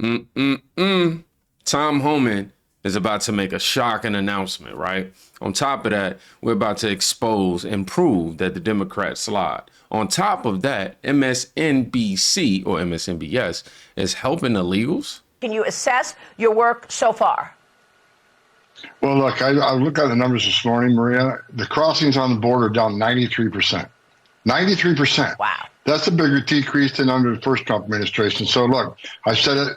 Tom Homan is about to make a shocking announcement, right? On top of that, we're about to expose and prove that the Democrats lied. On top of that, MSNBC or MSNBS is helping illegals. Can you assess your work so far? Well, look, I looked at the numbers this morning, Maria. The crossings on the border are down 93%. 93%. Wow. That's a bigger decrease than under the first Trump administration. So, look, I said it.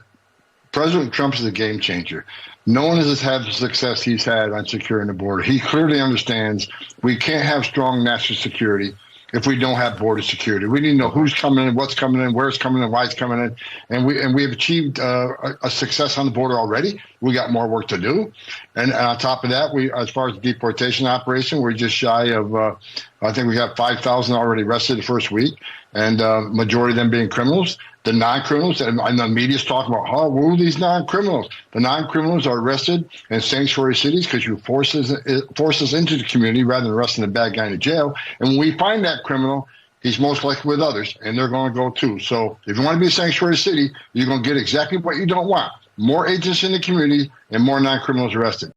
President Trump is a game changer. No one has had the success he's had on securing the border. He clearly understands we can't have strong national security if we don't have border security. We need to know who's coming in, what's coming in, where it's coming in, why it's coming in. And we have achieved a success on the border already. We got more work to do. And on top of that, as far as the deportation operation, we're just shy of, I think we got 5,000 already arrested the first week, and majority of them being criminals. The non-criminals, and the media's talking about, who are these non-criminals? The non-criminals are arrested in sanctuary cities because you force us into the community rather than arresting the bad guy in the jail. And when we find that criminal, he's most likely with others, and they're going to go too. So if you want to be a sanctuary city, you're going to get exactly what you don't want. More agents in the community and more non-criminals arrested.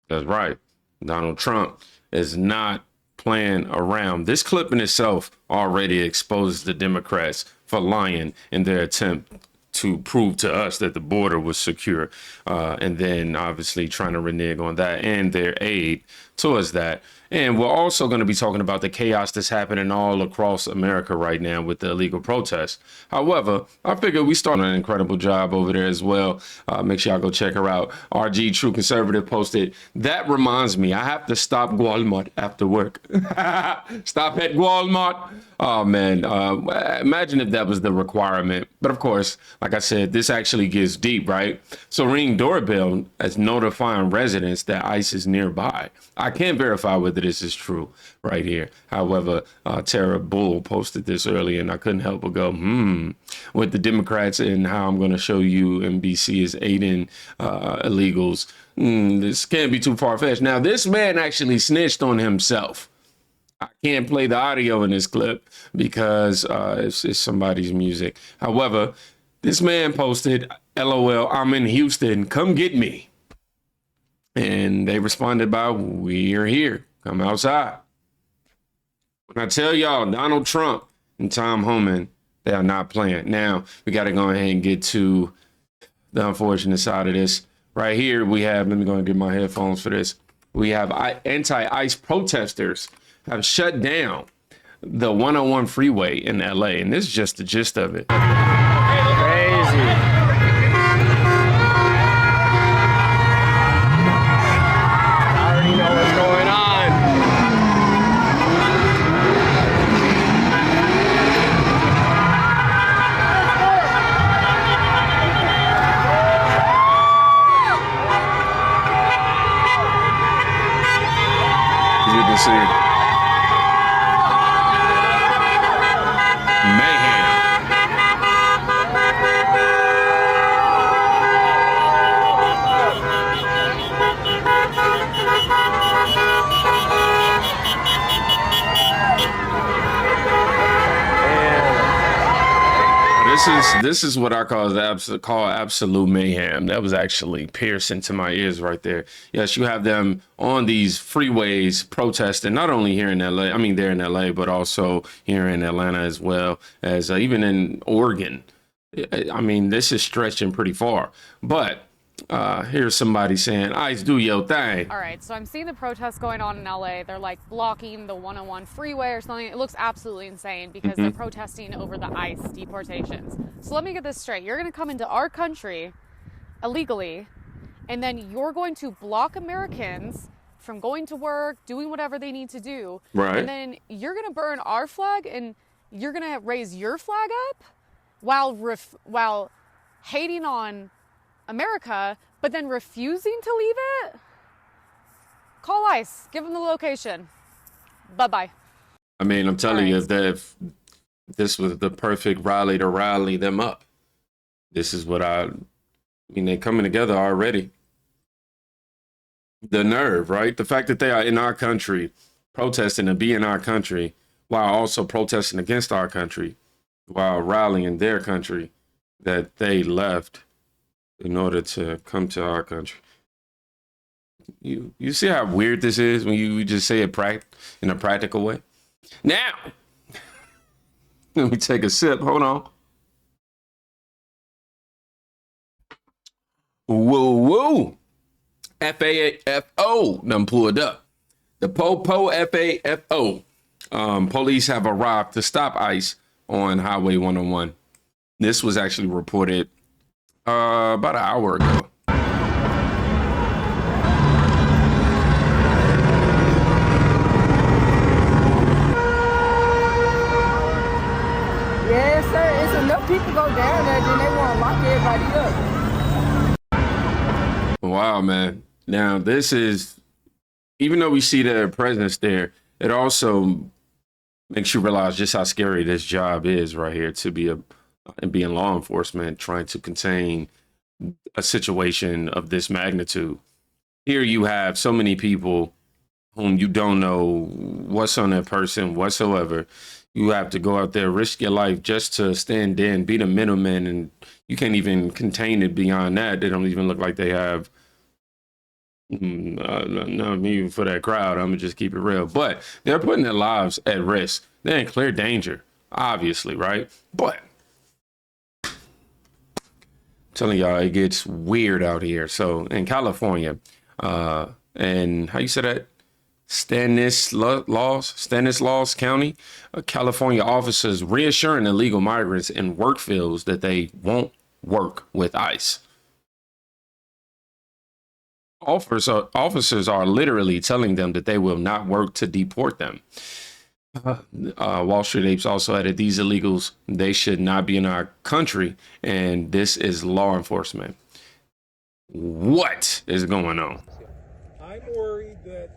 That's right. Donald Trump is not playing around. This clip in itself already exposes the Democrats for lying in their attempt to prove to us that the border was secure, and then obviously trying to renege on that and their aid towards that. And we're also going to be talking about the chaos that's happening all across America right now with the illegal protests. However, I figured we started an incredible job over there as well. Make sure y'all go check her out. RG True Conservative posted, "That reminds me, I have to stop Walmart after work." Stop at Walmart. Oh, man. Imagine if that was the requirement. But of course, like I said, this actually gets deep, right? So Ring doorbell is notifying residents that ICE is nearby. I can't verify whether this is true right here. However, Tara Bull posted this earlier, and I couldn't help but go, with the Democrats and how I'm going to show you NBC is aiding illegals. This can't be too far-fetched. Now, this man actually snitched on himself. I can't play the audio in this clip because it's somebody's music. However, this man posted, "LOL, I'm in Houston. Come get me." And they responded by, "We're here. Come outside." When I tell y'all, Donald Trump and Tom Homan, they are not playing. Now, we got to go ahead and get to the unfortunate side of this. Right here, we have, let me go and get my headphones for this. We have anti-ICE protesters have shut down the 101 freeway in LA. And this is just the gist of it. Crazy. You can see mayhem. This is what I call absolute mayhem. That was actually piercing to my ears right there. Yes, you have them on these freeways protesting, not only here in LA, I mean, they're in LA, but also here in Atlanta as well as even in Oregon. I mean, this is stretching pretty far, but here's somebody saying, "ICE, do your thing." All right, so I'm seeing the protests going on in LA. They're like blocking the 101 freeway or something. It looks absolutely insane because they're protesting over the ICE deportations. So let me get this straight. You're going to come into our country illegally, and then you're going to block Americans from going to work, doing whatever they need to do. Right. And then you're going to burn our flag and you're going to raise your flag up while hating on America, but then refusing to leave it? Call ICE. Give them the location. Bye-bye. I mean, I'm telling you, if this was the perfect rally to rally them up. This is what I mean, they're coming together already. The nerve, right? The fact that they are in our country, protesting to be in our country, while also protesting against our country, while rallying their country that they left in order to come to our country. You see how weird this is when you just say it in a practical way? Now, let me take a sip. Hold on. Whoa, whoa. FAFO done pulled up. The Popo FAFO. Police have arrived to stop ICE on Highway 101. This was actually reported about an hour ago. Yes, sir. It's enough people go down there, then they want to lock everybody up. Wow, man. Now, this is, even though we see their presence there, it also makes you realize just how scary this job is right here, to be in law enforcement, trying to contain a situation of this magnitude. Here you have so many people whom you don't know what's on that person whatsoever. You have to go out there, risk your life just to stand in, be the middleman, and you can't even contain it beyond that. They don't even look like they have no me for that crowd. I'm gonna just keep it real, but they're putting their lives at risk. They're in clear danger, obviously, right? But I'm telling y'all, it gets weird out here. So in California, and how you say that? Stanislaus County, California officers reassuring illegal migrants in work fields that they won't work with ICE. Officers are literally telling them that they will not work to deport them. Wall Street Apes also added these illegals, they should not be in our country, and this is law enforcement. What is going on? I'm worried that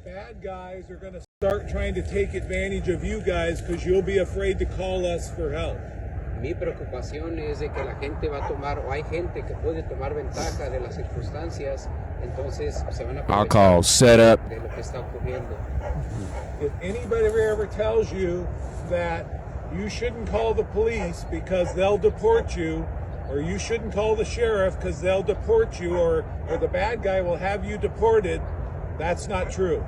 bad guys are going to start trying to take advantage of you guys because you'll be afraid to call us for help. Mi preocupación es de que la gente va a tomar, o hay gente que puede tomar ventaja de las circunstancias, entonces se van a I'll call set up. de lo que está ocurriendo. If anybody ever tells you that you shouldn't call the police because they'll deport you, or you shouldn't call the sheriff because they'll deport you, or the bad guy will have you deported, that's not true.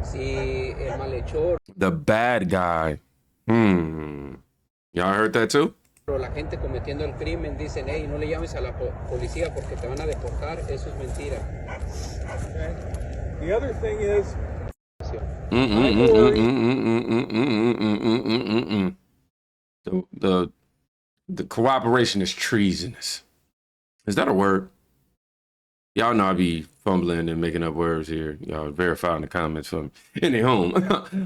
Si el malhechor The bad guy. Y'all heard that too? o la gente cometiendo el crimen dicen, hey, no le llames a la policía porque te van a deportar, eso es mentira. Okay? The other thing is, The cooperation is treasonous. Is that a word? Y'all know I be fumbling and making up words here. Y'all verify in the comments for me. Anyhow,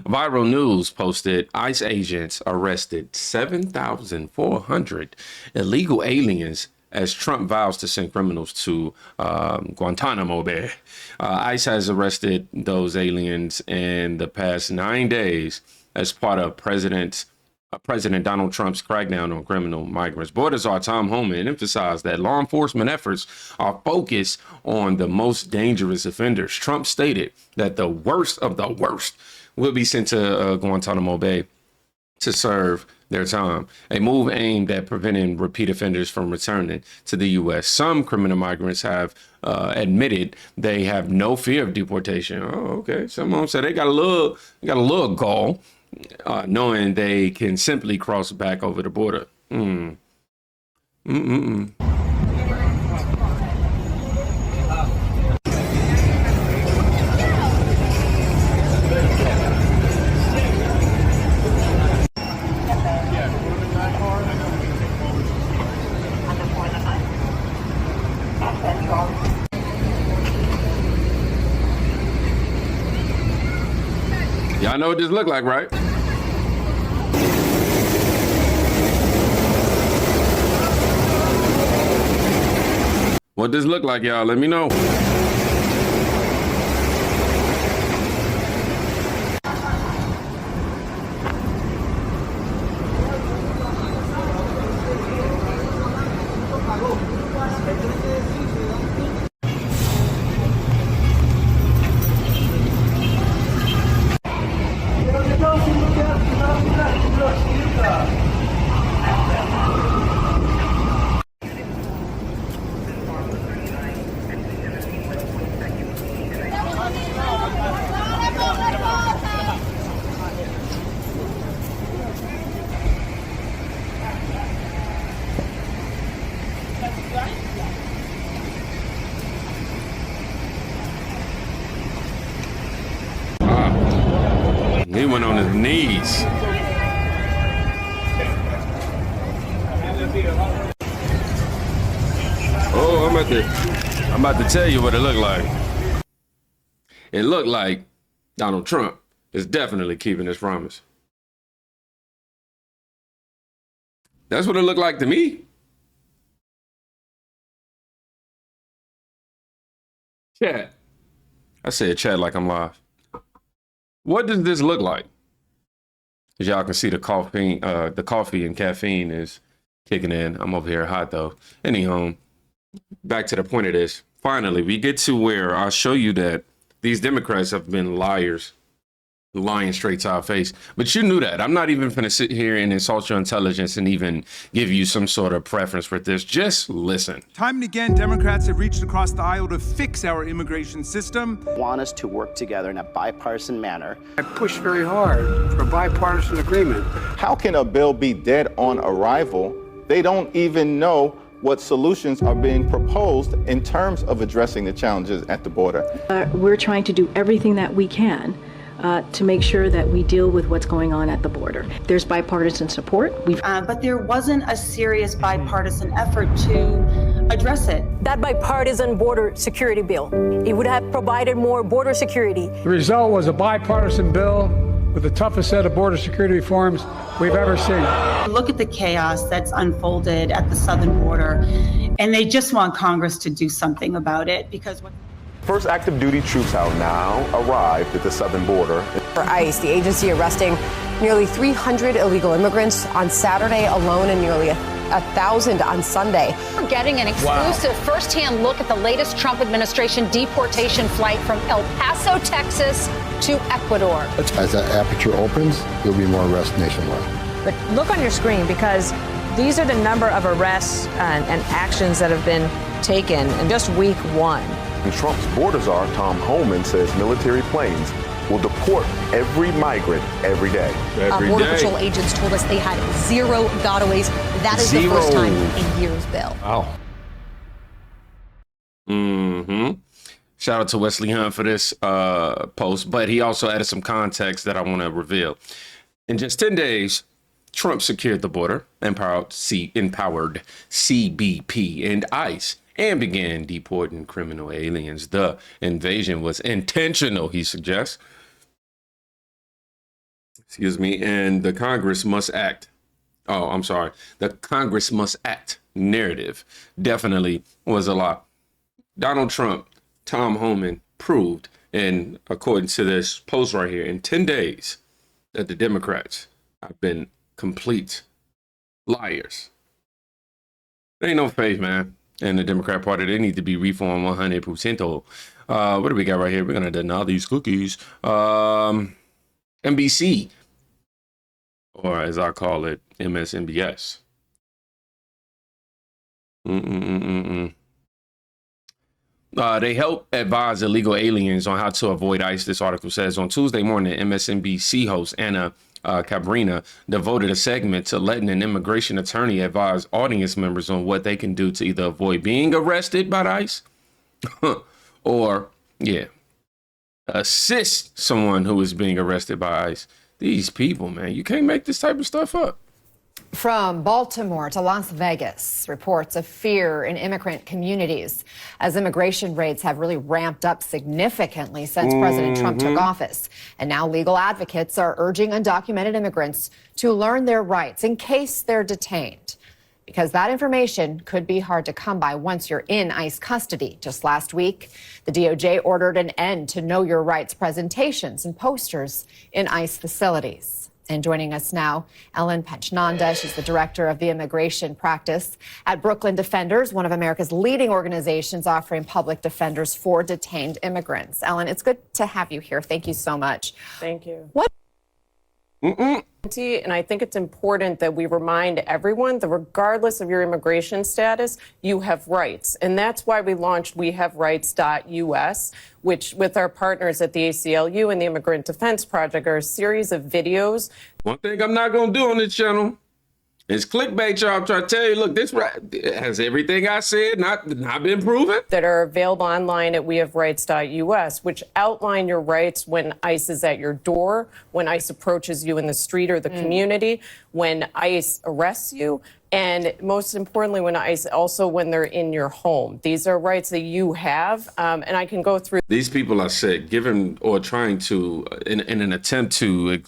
Viral News posted ICE agents arrested 7,400 illegal aliens as Trump vows to send criminals to Guantanamo Bay. ICE has arrested those aliens in the past 9 days as part of President Donald Trump's crackdown on criminal migrants. Border Czar Tom Homan emphasized that law enforcement efforts are focused on the most dangerous offenders. Trump stated that the worst of the worst will be sent to Guantanamo Bay to serve their time, a move aimed at preventing repeat offenders from returning to the U.S. Some criminal migrants have admitted they have no fear of deportation. Oh, okay. Some of them said they got a little gall, knowing they can simply cross back over the border. Y'all know what this look like, right? What this look like, y'all? Let me know. He went on his knees. Oh, I'm about to tell you what it looked like. It looked like Donald Trump is definitely keeping his promise. That's what it looked like to me. Chat. I said chat like I'm live. What does this look like? As y'all can see, the coffee and caffeine is kicking in. I'm over here hot though. Anyhow, back to the point of this. Finally, we get to where I'll show you that these Democrats have been liars, lying straight to our face. But you knew that. I'm not even going to sit here and insult your intelligence and even give you some sort of preference for this. Just listen. Time and again, Democrats have reached across the aisle to fix our immigration system. Want us to work together in a bipartisan manner. I pushed very hard for a bipartisan agreement. How can a bill be dead on arrival? They don't even know what solutions are being proposed in terms of addressing the challenges at the border. We're trying to do everything that we can to make sure that we deal with what's going on at the border. There's bipartisan support. But there wasn't a serious bipartisan effort to address it. That bipartisan border security bill, it would have provided more border security. The result was a bipartisan bill with the toughest set of border security reforms we've ever seen. Look at the chaos that's unfolded at the southern border, and they just want Congress to do something about it because First active duty troops have now arrived at the southern border. For ICE, the agency arresting nearly 300 illegal immigrants on Saturday alone and nearly 1,000 on Sunday. We're getting an exclusive first-hand look at the latest Trump administration deportation flight from El Paso, Texas to Ecuador. As that aperture opens, there'll be more arrests nationwide. But look on your screen because these are the number of arrests and actions that have been taken in just week one. And Trump's border czar, Tom Homan, says military planes will deport every migrant every day. Border Patrol agents told us they had 0 gotaways. That is the first time in years, Bill. Wow. Shout out to Wesley Hunt for this post, but he also added some context that I want to reveal. In just 10 days, Trump secured the border, empowered CBP and ICE, and began deporting criminal aliens. The invasion was intentional, he suggests. Excuse me. And the Congress must act. Oh, I'm sorry. The Congress must act narrative definitely was a lie. Donald Trump, Tom Homan proved, and according to this post right here, in 10 days that the Democrats have been complete liars. There ain't no faith, man. And the Democrat Party, they need to be reformed 100%. What do we got right here? We're going to deny these cookies. MBC, or as I call it, MSNBS. They help advise illegal aliens on how to avoid ICE, this article says. On Tuesday morning, MSNBC host Anna Cabrina devoted a segment to letting an immigration attorney advise audience members on what they can do to either avoid being arrested by ICE or, assist someone who is being arrested by ICE. These people, man, you can't make this type of stuff up. From Baltimore to Las Vegas, reports of fear in immigrant communities as immigration raids have really ramped up significantly since President Trump took office. And now legal advocates are urging undocumented immigrants to learn their rights in case they're detained, because that information could be hard to come by once you're in ICE custody. Just last week, the DOJ ordered an end to Know Your Rights presentations and posters in ICE facilities. And joining us now, Ellen Pechnanda. She's the director of the immigration practice at Brooklyn Defenders, one of America's leading organizations offering public defenders for detained immigrants. Ellen, it's good to have you here. Thank you so much. Thank you. What? And I think it's important that we remind everyone that regardless of your immigration status, you have rights. And that's why we launched wehaverights.us, which with our partners at the ACLU and the Immigrant Defense Project are a series of videos. One thing I'm not going to do on this channel It's clickbait, y'all. I'm trying to tell you, look, this has everything I said not been proven. That are available online at wehaverights.us, which outline your rights when ICE is at your door, when ICE approaches you in the street or the community, when ICE arrests you, and most importantly, when ICE also when they're in your home. These are rights that you have, and I can go through. These people are sick, giving or trying to, in an attempt to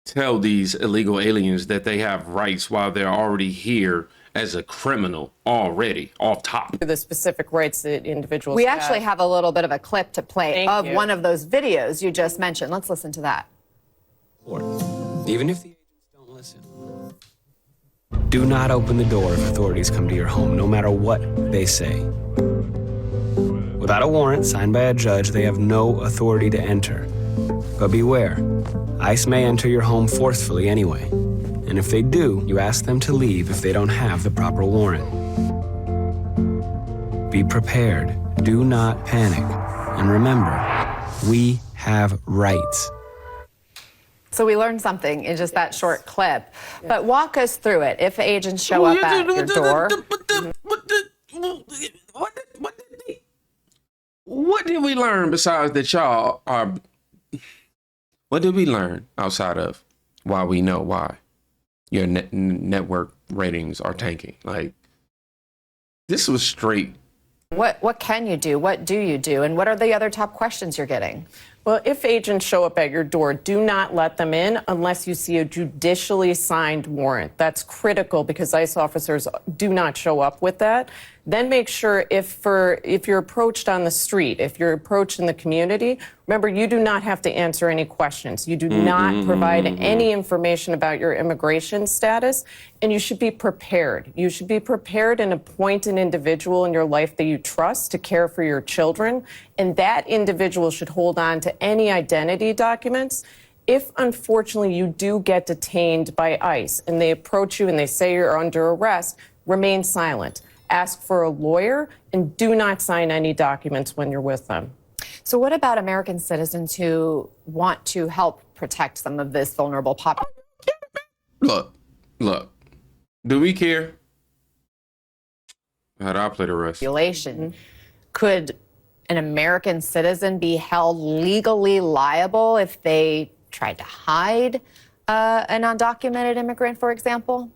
tell these illegal aliens that they have rights while they're already here as a criminal already off top. The specific rights that individuals We have. actually have a little bit of a clip to play Thank of you. one of those videos you just mentioned. Let's listen to that. Even if the agents don't listen, do not open the door if authorities come to your home, no matter what they say. Without a warrant signed by a judge, they have no authority to enter. But beware, ICE may enter your home forcefully anyway. And if they do, you ask them to leave if they don't have the proper warrant. Be prepared. Do not panic. And remember, we have rights. So we learned something in just that short clip. But walk us through it. If agents show up at your door. What did we learn besides that y'all are... What did we learn outside of why we know why your network ratings are tanking? Like, this was straight. What can you do? What do you do? And what are the other top questions you're getting? Well, if agents show up at your door, do not let them in unless you see a judicially signed warrant. That's critical because ICE officers do not show up with that. Then make sure if you're approached on the street, if you're approached in the community, remember, you do not have to answer any questions. You do not provide any information about your immigration status, and you should be prepared. You should be prepared and appoint an individual in your life that you trust to care for your children, and that individual should hold on to any identity documents. If, unfortunately, you do get detained by ICE and they approach you and they say you're under arrest, remain silent. Ask for a lawyer and do not sign any documents when you're with them. So what about American citizens who want to help protect some of this vulnerable population? Look. Do we care? How'd I play the rest? Could an American citizen be held legally liable if they tried to hide an undocumented immigrant, for example?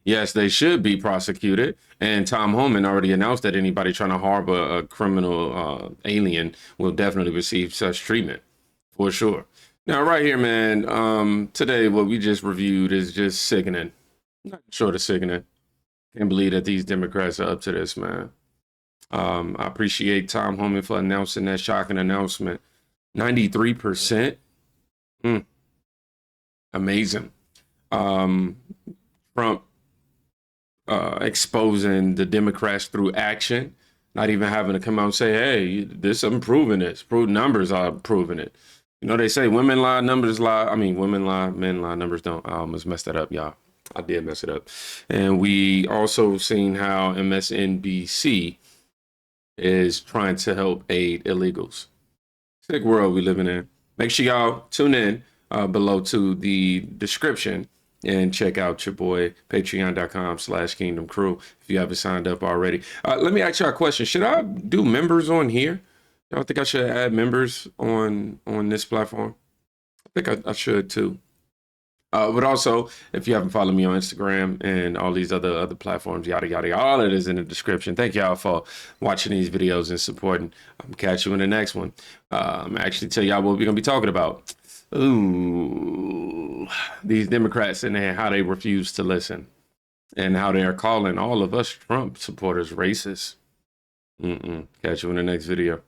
Yes, they should be prosecuted. And Tom Homan already announced that anybody trying to harbor a criminal alien will definitely receive such treatment, for sure. Now, right here, man, today what we just reviewed is just sickening. Not short of sickening. Can't believe that these Democrats are up to this, man. I appreciate Tom Homan for announcing that shocking announcement. 93%. Amazing. Trump exposing the Democrats through action, not even having to come out and say, hey, I'm proving this. Numbers are proving it. You know, they say women lie, numbers lie. I mean, women lie, men lie, numbers don't. I almost messed that up, y'all. I did mess it up. And we also seen how MSNBC is trying to help aid illegals. Sick world we living in. Make sure y'all tune in below to the description and check out your boy, patreon.com/kingdomcrew if you haven't signed up already. Let me ask y'all a question. Should I do members on here? Y'all think I should add members on this platform? I think I should too. But also, if you haven't followed me on Instagram and all these other platforms, yada, yada, yada, all of it is in the description. Thank y'all for watching these videos and supporting. I'm catch you in the next one. I'm actually tell y'all what we're going to be talking about. Ooh, these Democrats and how they refuse to listen and how they are calling all of us Trump supporters racist. Catch you in the next video.